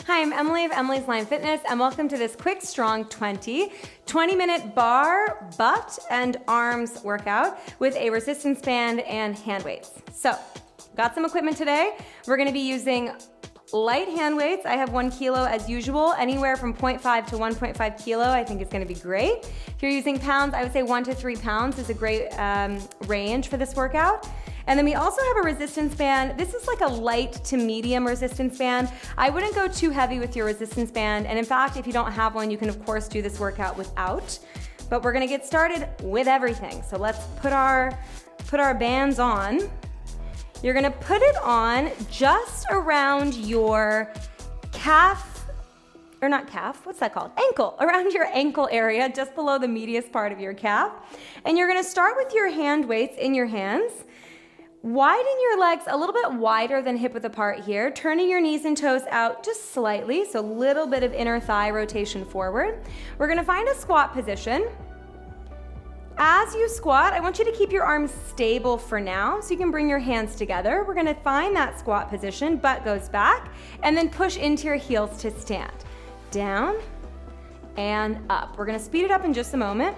Hi, I'm Emily of Emily's Line Fitness, and welcome to this quick, strong 20-minute bar, butt, and arms workout with a resistance band and hand weights. So, got some equipment today. We're gonna be using light hand weights. I have 1 kilo as usual, anywhere from 0.5 to 1.5 kilo. I think it's gonna be great. If you're using pounds, I would say 1 to 3 pounds is a great range for this workout. And then we also have a resistance band. This is like a light to medium resistance band. I wouldn't go too heavy with your resistance band. And in fact, if you don't have one, you can of course do this workout without. But we're gonna get started with everything. So let's put our bands on. You're gonna put it on just around your calf, or not calf, what's that called? Ankle, around your ankle area, just below the medius part of your calf. And you're gonna start with your hand weights in your hands. Widen your legs a little bit wider than hip width apart here, turning your knees and toes out just slightly, so a little bit of inner thigh rotation forward. We're gonna find a squat position. As you squat, I want you to keep your arms stable for now, so you can bring your hands together. We're gonna find that squat position, butt goes back, and then push into your heels to stand. Down and up. We're gonna speed it up in just a moment.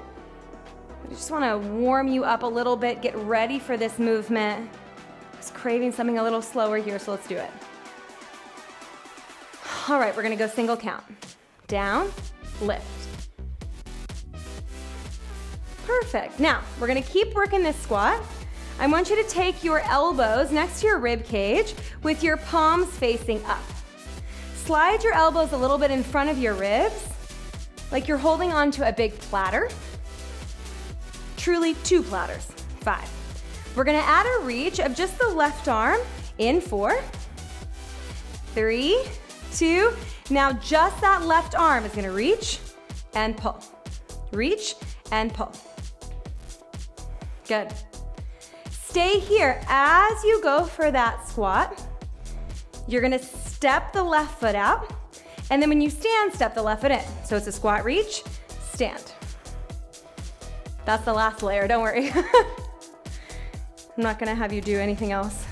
I just wanna warm you up a little bit, get ready for this movement. Just craving something a little slower here, so let's do it. All right, we're gonna go single count. Down, lift. Perfect. Now, we're gonna keep working this squat. I want you to take your elbows next to your rib cage with your palms facing up. Slide your elbows a little bit in front of your ribs, like you're holding onto a big platter. Truly 2 platters. 5. We're gonna add a reach of just the left arm in 4, 3, 2. Now just that left arm is gonna reach and pull. Reach and pull. Good. Stay here. As you go for that squat, you're gonna step the left foot out, and then when you stand, step the left foot in. So it's a squat reach, stand. That's the last layer, don't worry. I'm not gonna have you do anything else.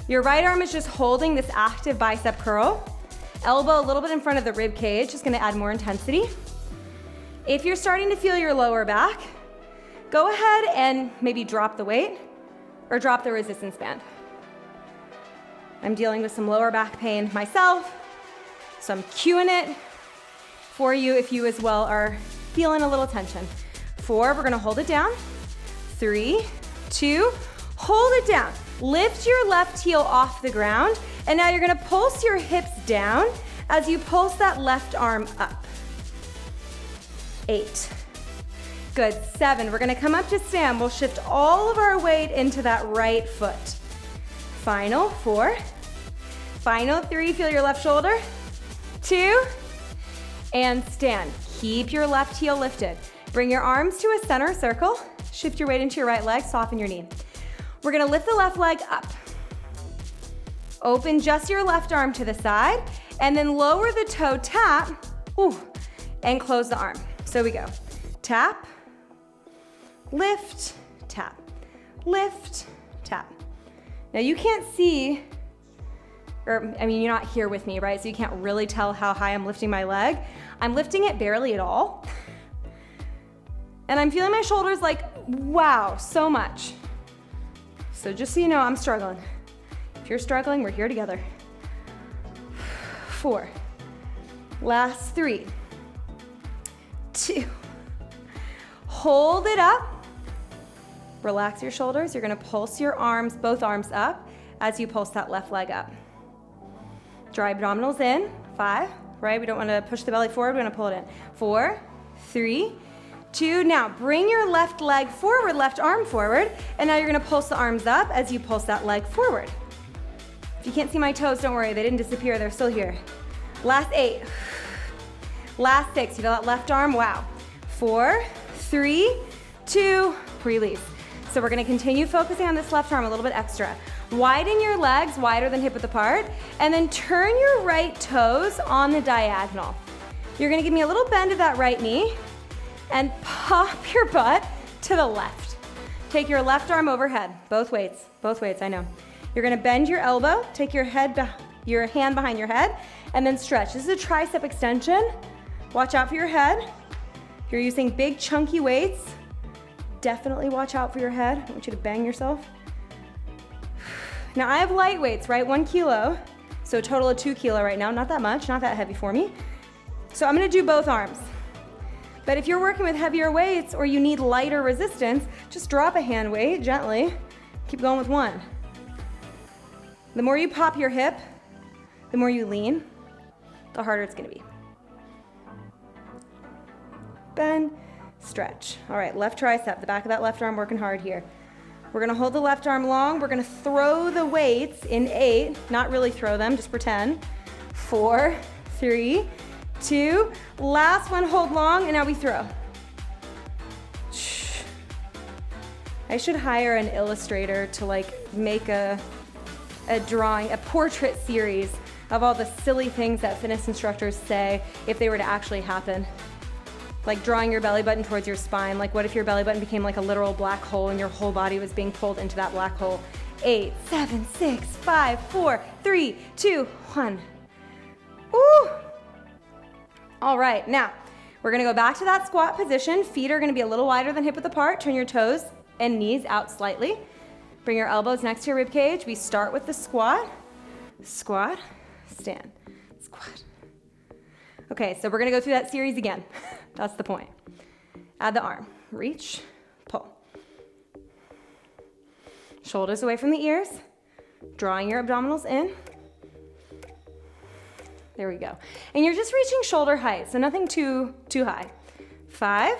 Your right arm is just holding this active bicep curl. Elbow a little bit in front of the rib cage, just gonna add more intensity. If you're starting to feel your lower back, go ahead and maybe drop the weight or drop the resistance band. I'm dealing with some lower back pain myself, so I'm cueing it for you if you as well are feeling a little tension. 4, we're gonna hold it down. 3, 2, hold it down. Lift your left heel off the ground, and now you're gonna pulse your hips down as you pulse that left arm up. 8. Good. 7, we're gonna come up to stand. We'll shift all of our weight into that right foot. Final 4. Final 3, feel your left shoulder. 2, and stand. Keep your left heel lifted. Bring your arms to a center circle. Shift your weight into your right leg, soften your knee. We're gonna lift the left leg up. Open just your left arm to the side, and then lower the toe, tap, and close the arm. So we go, tap, lift, tap, lift, tap. Now you can't see, or I mean, you're not here with me, right? So you can't really tell how high I'm lifting my leg. I'm lifting it barely at all. And I'm feeling my shoulders like, wow, so much. So just so you know, I'm struggling. If you're struggling, we're here together. 4, last 3, 2, hold it up. Relax your shoulders. You're gonna pulse your arms, both arms up as you pulse that left leg up. Draw abdominals in, 5, right? We don't wanna push the belly forward, we wanna pull it in. 4, 3, 2, now bring your left leg forward, left arm forward, and now you're gonna pulse the arms up as you pulse that leg forward. If you can't see my toes, don't worry, they didn't disappear, they're still here. Last 8. Last 6, you feel that left arm? Wow. 4, 3, 2, release. So we're gonna continue focusing on this left arm a little bit extra. Widen your legs, wider than hip width apart, and then turn your right toes on the diagonal. You're gonna give me a little bend of that right knee, and pop your butt to the left. Take your left arm overhead, both weights, I know. You're gonna bend your elbow, take your head your hand behind your head, and then stretch. This is a tricep extension. Watch out for your head. If you're using big chunky weights, definitely watch out for your head. I want you to bang yourself. Now I have light weights, right? 1 kilo, so a total of 2 kilo right now. Not that much, not that heavy for me. So I'm gonna do both arms. But if you're working with heavier weights or you need lighter resistance, just drop a hand weight gently. Keep going with 1. The more you pop your hip, the more you lean, the harder it's gonna be. Bend, stretch. All right, left tricep, the back of that left arm working hard here. We're gonna hold the left arm long. We're gonna throw the weights in 8, not really throw them, just pretend. 4, 3, 2, last one, hold long, and now we throw. I should hire an illustrator to like make a drawing, a portrait series of all the silly things that fitness instructors say if they were to actually happen. Like drawing your belly button towards your spine. Like what if your belly button became like a literal black hole and your whole body was being pulled into that black hole? 8, 7, 6, 5, 4, 3, 2, 1. Woo! All right, now we're gonna go back to that squat position. Feet are gonna be a little wider than hip width apart. Turn your toes and knees out slightly. Bring your elbows next to your rib cage. We start with the squat, squat, stand, squat. Okay, so we're gonna go through that series again. That's the point. Add the arm, reach, pull. Shoulders away from the ears, drawing your abdominals in. There we go. And you're just reaching shoulder height, so nothing too high. 5,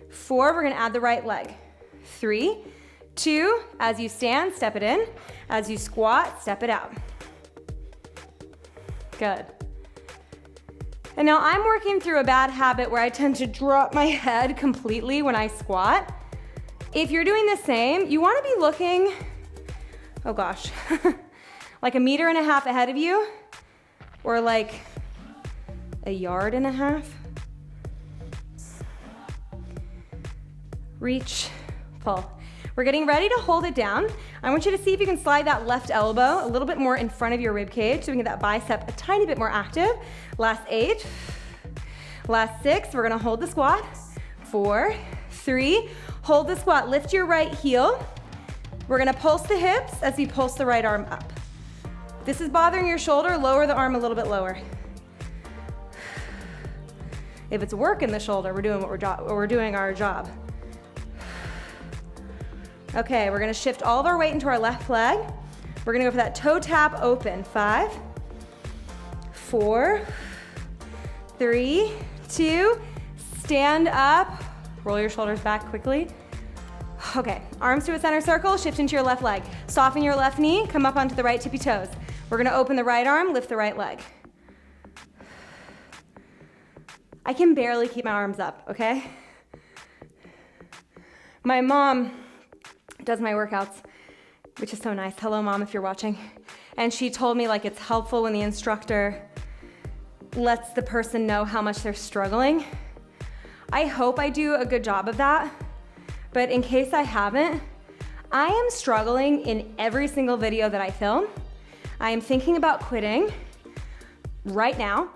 4, we're gonna add the right leg. 3, 2, as you stand, step it in. As you squat, step it out. Good. And now I'm working through a bad habit where I tend to drop my head completely when I squat. If you're doing the same, you wanna be looking, oh gosh, like 1.5 meters ahead of you, or like 1.5 yards. Reach, pull. We're getting ready to hold it down. I want you to see if you can slide that left elbow a little bit more in front of your rib cage so we can get that bicep a tiny bit more active. Last 8, last 6, we're gonna hold the squat. 4, 3, hold the squat, lift your right heel. We're gonna pulse the hips as we pulse the right arm up. If this is bothering your shoulder, lower the arm a little bit lower. If it's working the shoulder, we're doing our job. Okay, we're gonna shift all of our weight into our left leg. We're gonna go for that toe tap open. 5, 4, 3, 2, stand up. Roll your shoulders back quickly. Okay, arms to a center circle, shift into your left leg. Soften your left knee, come up onto the right tippy toes. We're gonna open the right arm, lift the right leg. I can barely keep my arms up, okay? My mom does my workouts, which is so nice. Hello, Mom, if you're watching. And she told me like it's helpful when the instructor lets the person know how much they're struggling. I hope I do a good job of that, but in case I haven't, I am struggling in every single video that I film. I am thinking about quitting right now,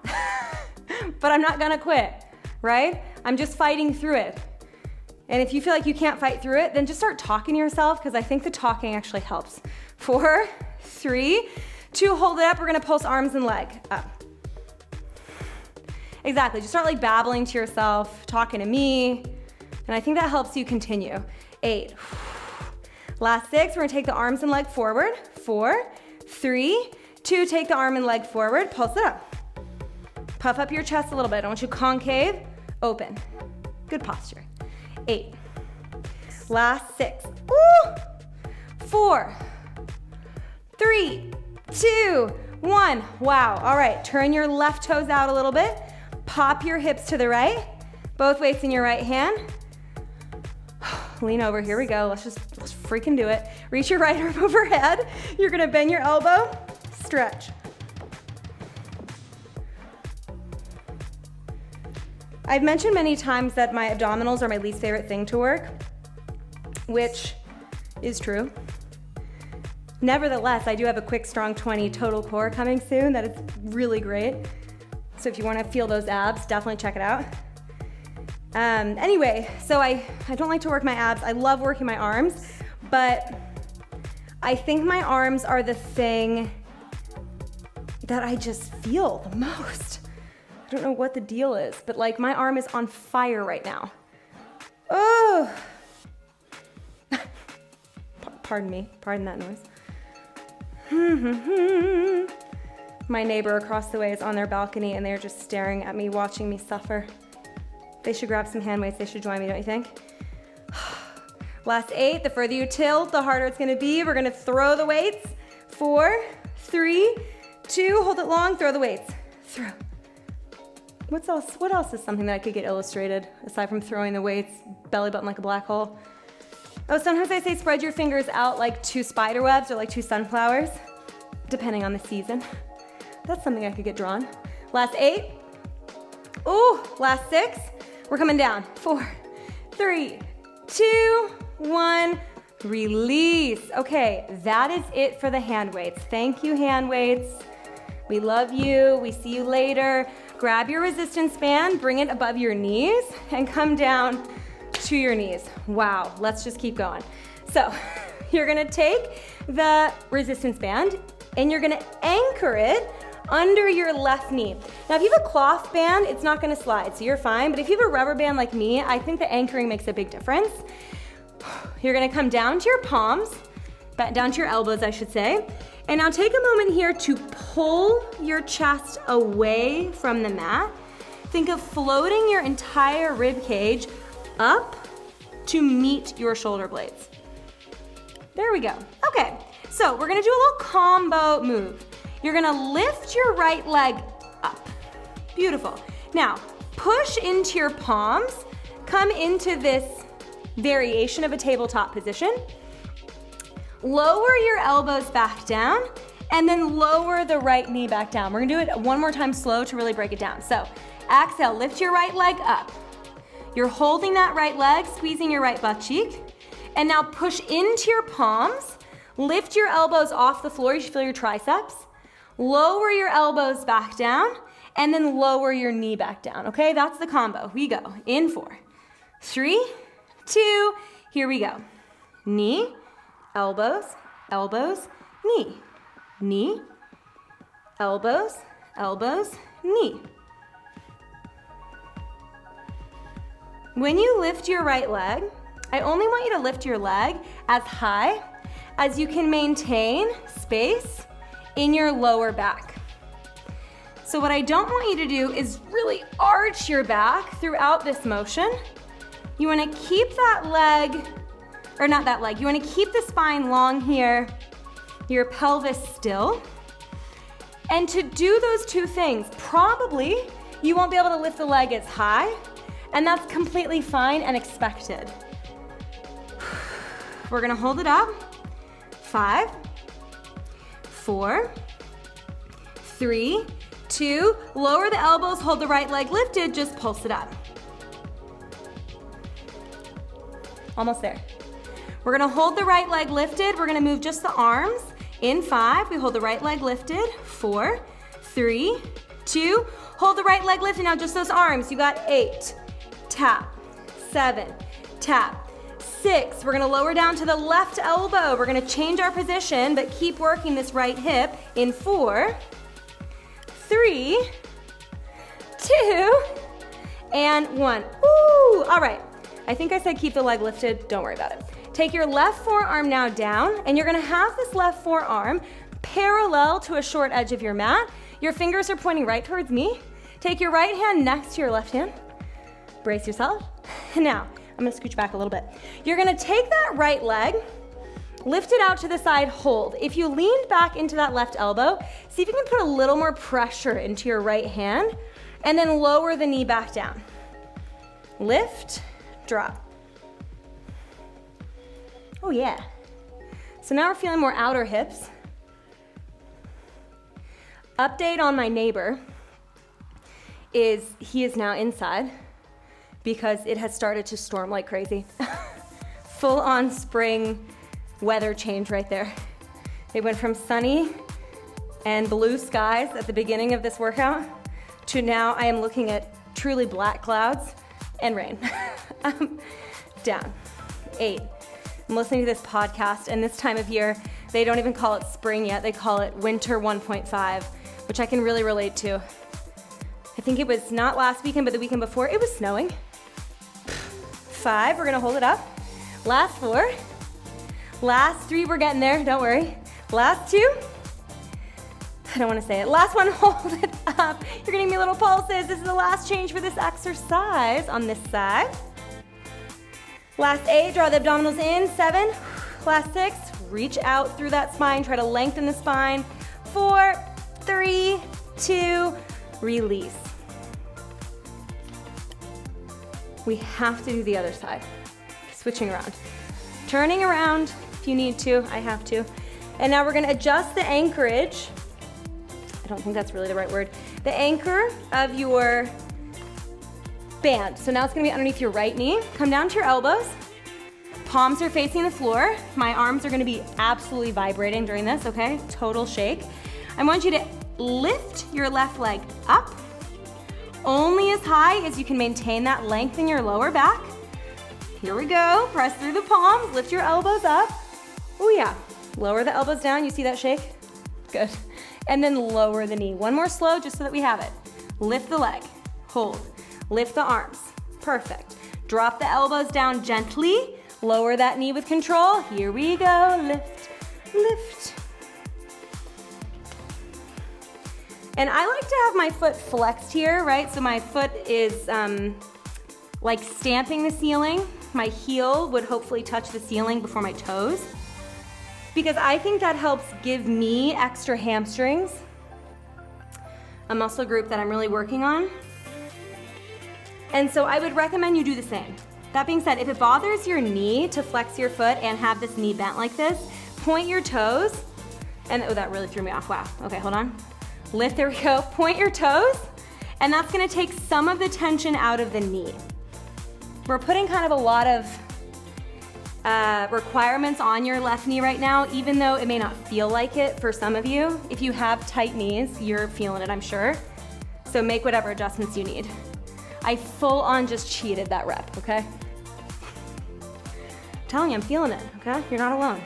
but I'm not gonna quit, right? I'm just fighting through it. And if you feel like you can't fight through it, then just start talking to yourself, because I think the talking actually helps. 4, 3, 2, hold it up. We're gonna pulse arms and leg up. Exactly, just start like babbling to yourself, talking to me, and I think that helps you continue. 8, last 6, we're gonna take the arms and leg forward. 4, 3, 2, take the arm and leg forward, pulse it up. Puff up your chest a little bit. I want you concave, open. Good posture. 8, last 6, woo! 4, 3, 2, 1. Wow, all right, turn your left toes out a little bit. Pop your hips to the right, both weights in your right hand. Lean over, here we go. Let's freaking do it. Reach your right arm overhead. You're gonna bend your elbow, stretch. I've mentioned many times that my abdominals are my least favorite thing to work, which is true. Nevertheless, I do have a quick, strong 20 total core coming soon that is really great. So if you want to feel those abs, definitely check it out. Anyway, so I don't like to work my abs. I love working my arms, but I think my arms are the thing that I just feel the most. I don't know what the deal is, but like my arm is on fire right now. Oh, pardon me, pardon that noise. My neighbor across the way is on their balcony and they're just staring at me, watching me suffer. They should grab some hand weights. They should join me, don't you think? Last 8, the further you tilt, the harder it's gonna be. We're gonna throw the weights. 4, 3, 2, hold it long, throw the weights. Throw. What else is something that I could get illustrated aside from throwing the weights, belly button like a black hole? Oh, sometimes I say spread your fingers out like 2 spider webs or like 2 sunflowers, depending on the season. That's something I could get drawn. Last 8. Ooh, last 6. We're coming down. 4, 3, 2, 1. Release. Okay, that is it for the hand weights. Thank you, hand weights. We love you. We see you later. Grab your resistance band, bring it above your knees, and come down to your knees. Wow, let's just keep going. So you're gonna take the resistance band and you're gonna anchor it under your left knee. Now, if you have a cloth band, it's not gonna slide, so you're fine. But if you have a rubber band like me, I think the anchoring makes a big difference. You're gonna come down to your palms, down to your elbows, I should say. And now take a moment here to pull your chest away from the mat. Think of floating your entire rib cage up to meet your shoulder blades. There we go. Okay, so we're gonna do a little combo move. You're gonna lift your right leg up. Beautiful. Now, push into your palms, come into this variation of a tabletop position. Lower your elbows back down, and then lower the right knee back down. We're gonna do it one more time slow to really break it down. So, exhale, lift your right leg up. You're holding that right leg, squeezing your right butt cheek, and now push into your palms, lift your elbows off the floor, you should feel your triceps, lower your elbows back down, and then lower your knee back down, okay? That's the combo. We go, in 4, 3, 2, here we go. Knee, elbows, elbows, knee. Knee, elbows, elbows, knee. When you lift your right leg, I only want you to lift your leg as high as you can maintain space in your lower back. So what I don't want you to do is really arch your back throughout this motion. You wanna keep that leg, or not that leg, you wanna keep the spine long here, your pelvis still. And to do those 2 things, probably you won't be able to lift the leg as high, and that's completely fine and expected. We're gonna hold it up. 5, 4, 3, 2, lower the elbows, hold the right leg lifted, just pulse it up. Almost there. We're gonna hold the right leg lifted. We're gonna move just the arms. In 5, we hold the right leg lifted. 4, 3, 2, hold the right leg lifted. Now just those arms. You got 8, tap, 7, tap, 6. We're gonna lower down to the left elbow. We're gonna change our position, but keep working this right hip. In 4, 3, 2, and 1. Ooh, all right. I think I said keep the leg lifted. Don't worry about it. Take your left forearm now down, and you're gonna have this left forearm parallel to a short edge of your mat. Your fingers are pointing right towards me. Take your right hand next to your left hand. Brace yourself. And now, I'm gonna scooch back a little bit. You're gonna take that right leg, lift it out to the side, hold. If you leaned back into that left elbow, see if you can put a little more pressure into your right hand, and then lower the knee back down. Lift, drop. Oh yeah. So now we're feeling more outer hips. Update on my neighbor is he is now inside because it has started to storm like crazy. Full on spring weather change right there. It went from sunny and blue skies at the beginning of this workout to now I am looking at truly black clouds and rain. Down. 8. I'm listening to this podcast, and this time of year, they don't even call it spring yet. They call it winter 1.5, which I can really relate to. I think it was not last weekend, but the weekend before, it was snowing. 5, we're gonna hold it up. Last 4. Last 3, we're getting there, don't worry. Last 2. I don't wanna say it. Last one, hold it up. You're gonna give me little pulses. This is the last change for this exercise on this side. Last 8, draw the abdominals in. 7, last 6, reach out through that spine, try to lengthen the spine. 4, 3, 2, release. We have to do the other side. Switching around. Turning around if you need to, I have to. And now we're gonna adjust the anchorage. I don't think that's really the right word. The anchor of your band. So now it's gonna be underneath your right knee. Come down to your elbows. Palms are facing the floor. My arms are gonna be absolutely vibrating during this, okay? Total shake. I want you to lift your left leg up, only as high as you can maintain that length in your lower back. Here we go. Press through the palms, lift your elbows up. Oh yeah. Lower the elbows down. You see that shake? Good. And then lower the knee. One more slow just so that we have it. Lift the leg. Hold. Lift the arms. Perfect. Drop the elbows down gently. Lower that knee with control. Here we go. Lift, lift. And I like to have my foot flexed here, right? So my foot is like stamping the ceiling. My heel would hopefully touch the ceiling before my toes, because I think that helps give me extra hamstrings, a muscle group that I'm really working on. And so I would recommend you do the same. That being said, if it bothers your knee to flex your foot and have this knee bent like this, point your toes, and oh, that really threw me off, wow. Okay, hold on. Lift, there we go. Point your toes, and that's gonna take some of the tension out of the knee. We're putting kind of a lot of requirements on your left knee right now, even though it may not feel like it for some of you. If you have tight knees, you're feeling it, I'm sure. So make whatever adjustments you need. I full on just cheated that rep, okay? I'm telling you, I'm feeling it, okay? You're not alone.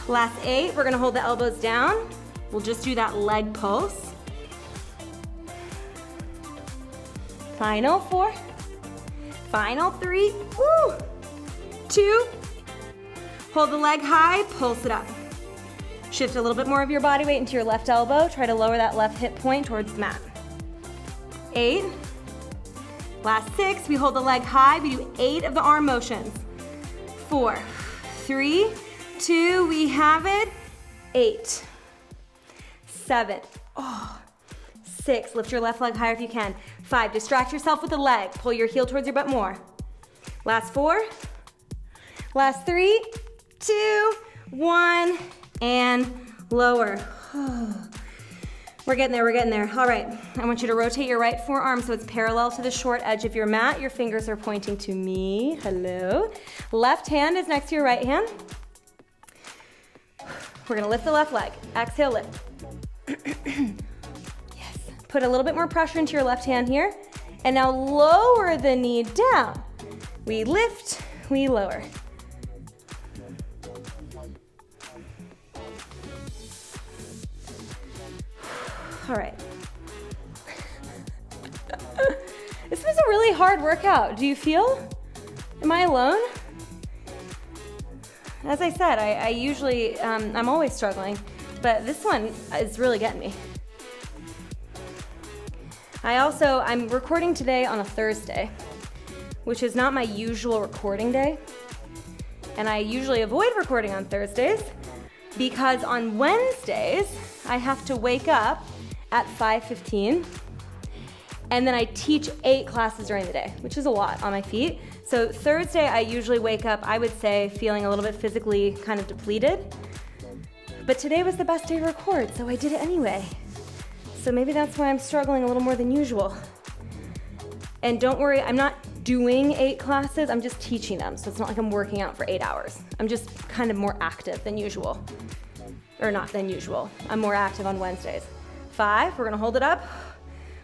Last 8, we're gonna hold the elbows down. We'll just do that leg pulse. Final 4. Final 3. Woo! 2. Hold the leg high, pulse it up. Shift a little bit more of your body weight into your left elbow. Try to lower that left hip point towards the mat. 8. Last 6, we hold the leg high. We do 8 of the arm motions. 4, 3, 2, we have it. 8, 7, 6, lift your left leg higher if you can. 5, distract yourself with the leg. Pull your heel towards your butt more. Last 4, last 3, 2, 1, and lower. We're getting there, we're getting there. All right, I want you to rotate your right forearm so it's parallel to the short edge of your mat. Your fingers are pointing to me, hello. Left hand is next to your right hand. We're gonna lift the left leg. Exhale, lift. Yes, put a little bit more pressure into your left hand here. And now lower the knee down. We lift, we lower. All right. This was a really hard workout. Do you feel? Am I alone? As I said, I usually, I'm always struggling, but this one is really getting me. I'm recording today on a Thursday, which is not my usual recording day. And I usually avoid recording on Thursdays because on Wednesdays, I have to wake up at 5:15, and then I teach 8 classes during the day, which is a lot on my feet. So Thursday, I usually wake up, I would say, feeling a little bit physically kind of depleted. But today was the best day to record, so I did it anyway. So maybe that's why I'm struggling a little more than usual. And don't worry, I'm not doing 8 classes, I'm just teaching them. So it's not like I'm working out for 8 hours. I'm just kind of more active than usual. or not than usual. I'm more active on Wednesdays. 5, we're gonna hold it up.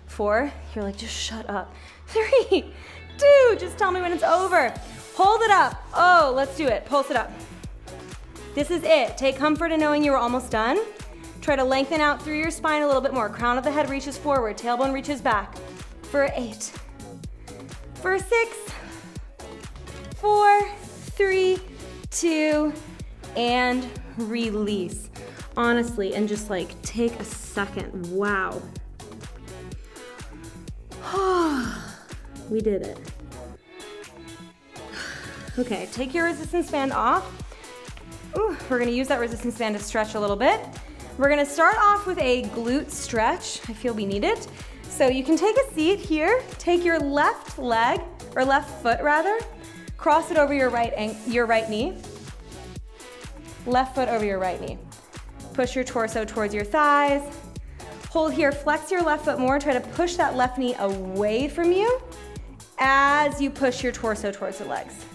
4, you're like, just shut up. 3, 2, just tell me when it's over. Hold it up. Oh, let's do it. Pulse it up. This is it. Take comfort in knowing you were almost done. Try to lengthen out through your spine a little bit more. Crown of the head reaches forward, tailbone reaches back. For 8, for 6, 4, 3, 2, and release. Honestly, and just like take a second. Wow. We did it. Okay, take your resistance band off. Ooh, we're gonna use that resistance band to stretch a little bit. We're gonna start off with a glute stretch. I feel we need it. So you can take a seat here, take your left leg, or left foot rather, cross it over your right knee. Left foot over your right knee. Push your torso towards your thighs. Hold here, flex your left foot more, try to push that left knee away from you as you push your torso towards the legs.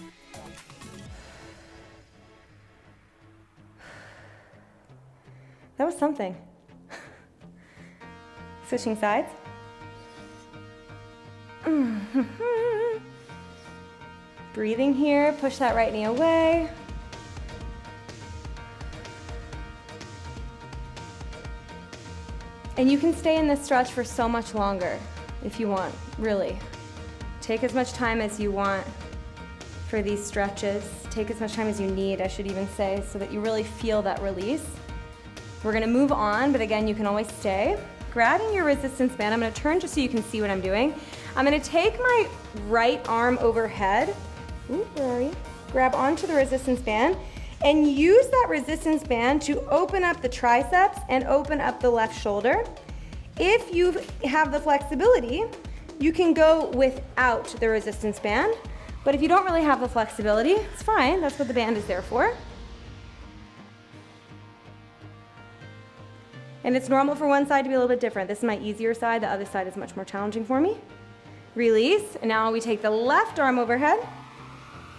That was something. Switching sides. Breathing here, push that right knee away. And you can stay in this stretch for so much longer if you want, really. Take as much time as you want for these stretches. Take as much time as you need, I should even say, so that you really feel that release. We're gonna move on, but again, you can always stay. Grabbing your resistance band, I'm gonna turn just so you can see what I'm doing. I'm gonna take my right arm overhead. Ooh, where are you? Grab onto the resistance band and use that resistance band to open up the triceps and open up the left shoulder. If you have the flexibility, you can go without the resistance band, but if you don't really have the flexibility, it's fine, that's what the band is there for. And it's normal for one side to be a little bit different. This is my easier side, the other side is much more challenging for me. Release, and now we take the left arm overhead,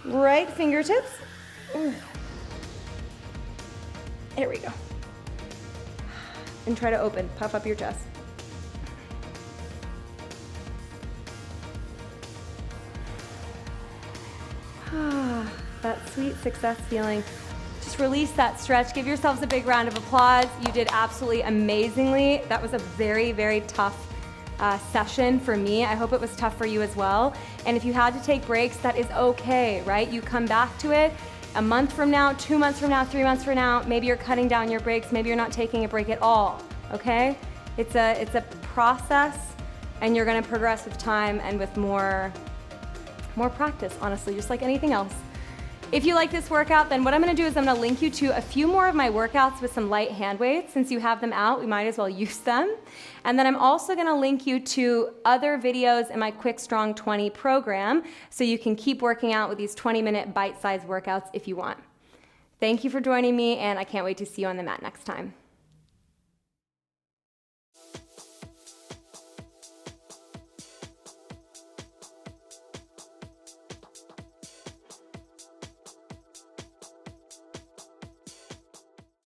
right fingertips. There we go. And try to open, puff up your chest. That sweet success feeling. Just release that stretch. Give yourselves a big round of applause. You did absolutely amazingly. That was a very, very tough session for me. I hope it was tough for you as well. And if you had to take breaks, that is okay, right? You come back to it a month from now, 2 months from now, 3 months from now. Maybe you're cutting down your breaks. Maybe you're not taking a break at all, okay? It's a process, and you're gonna progress with time and with more practice, honestly, just like anything else. If you like this workout, then what I'm gonna do is I'm gonna link you to a few more of my workouts with some light hand weights. Since you have them out, we might as well use them. And then I'm also gonna link you to other videos in my Quick Strong 20 program so you can keep working out with these 20-minute bite-sized workouts if you want. Thank you for joining me, and I can't wait to see you on the mat next time.